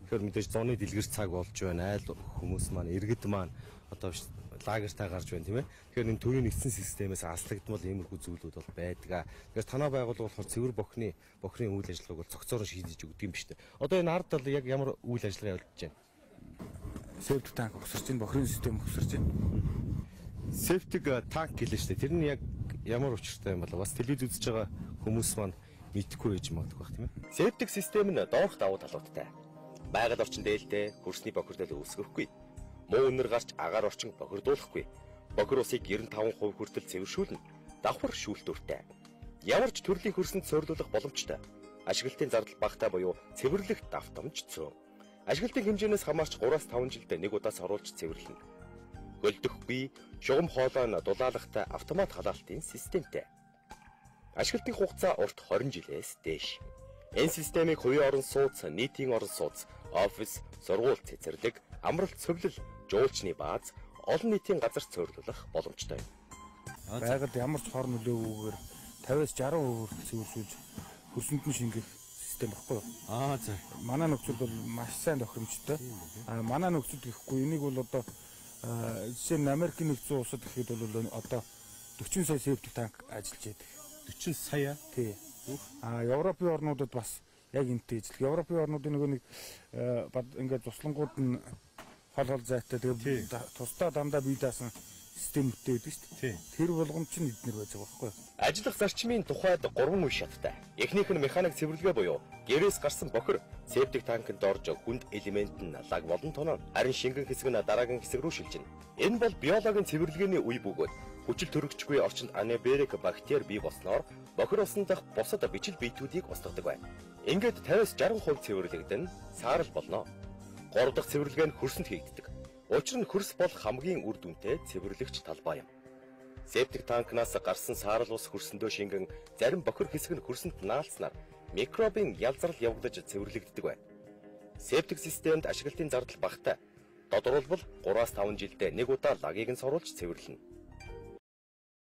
Тэгэхээр мэдээж зуны дэлгэр цаг болж байна. Айл хүмүүс маань иргэд маань одоо лагертаа гарч байна тийм ээ. Тэгэхээр энэ төрийн нэгдсэн системээс аслагдмал иймэрхүү зүйлүүд бол байдаг. Тэгэхээр танаа байгууллага болохоор цэвэр бохрын үйл ажиллагааг бол цогцоор шийдэж өгдөг юм биш үү? Одоо энэ ард тал яг ямар үйл ажиллагаа явуулж байна? Септик танк өгсөрч байна, бохрын систем өгсөрч байна. Септик танк гэлээ шүү дээ. Тэр нь яг ямар учиртай юм бол бас телевиз үзэж байгаа хүмүүс маань мэдхгүй байж магадгүй бах тийм ээ. Септик систем нь доорх давуу талуудтай. Байгаль орчин дээлтэй хөрсний бохирдол үүсгэхгүй. Муу үнэр гарч агаар орчин бохирдуулахгүй. Бохир усыг 95% хүртэл цэвэршүүлнэ. Давхар шүүлтүүртэй. Ямар ч төрлийн хөрсөнд суйрлуулах боломжтой. Ашиглалтын зардал багтаа буюу цэвэрлэх давтамж цөөн. Ашиглалтын хэмжээнээс хамаарч 3-5 жилдээ нэг удаас оруулж цэвэрлэнэ. Хөлдөхгүй, шугам хоолой нь дулаалгатай автомат халаалтын системтэй. Ашиглалтын хугацаа урт 20 жилээс дээш. Энэ системийг хувийн орон сууц, нийтийн орон сууц, офис, сургууль цэцэрлэг, амралт цэвэрлэл, жуулчны бааз, олон нийтийн газар цойрлуулах боломжтой. Байгаль ямар ч хор нөлөөгүйгээр 50-60% цэвэршүүлж хөрсөнд нь шингэх систем баггүй юу? За. Манай нөхцөл бол маш сайн тохиромжтой. Манай нөхцөл гэхгүй энийг бол одоо жишээ нь Америкийн нэгдсэн улсад гэхэд бол одоо 40 сая септик танк ажиллаж байдаг. 40 сая. Тий. Европын орнуудад бас яг энтэй ижил. Европын орнуудын нөгөө нэг ингээд туслангууд нь хол зайтай тэгээд тусдаа дандаа бие даасан систем үтээдэг шүү дээ. Тэр болгоомж нь эднэр байж байгаа байхгүй юу? Ажиллах зарчмын тухайд 3 үе шаттай. Эхнийх нь механик цэвэрлэгээ буюу гэрээс гарсан бохир септик танкнд орж хүнд элемент нь лаг болон тунаа. Харин шингэн хэсэг нь дараагийн хэсэг рүү шилжинэ. Энэ бол биологийн цэвэрлэгээний үе бөгөөд хүчил төрөгчгүй орчинд анаберик бактери бий болсноор бохир усан дахь бусад бичил биетүүдийг устгадаг байна. Ингээд 50-60% цэвэрлэгдэн саарл болно. 3 дахь цэвэрлэгээ нь хөрсөнд хийгддэг. Учир нь хөрс бол хамгийн үр дүнтэй цэвэрлэгч талбай юм. Септик танкнаас гарсан саарл ус хөрсөндөө шингэн зарим бохир хэсэг нь хөрсөнд наалцснаар микробын ялзрал явагдаж цэвэрлэгддэг байна. Септик системд ашиглалтын зардал багатай. Тодорхойлбол 3-5 жилдээ нэг удаа лагийг нь соруулж цэвэрлэнэ.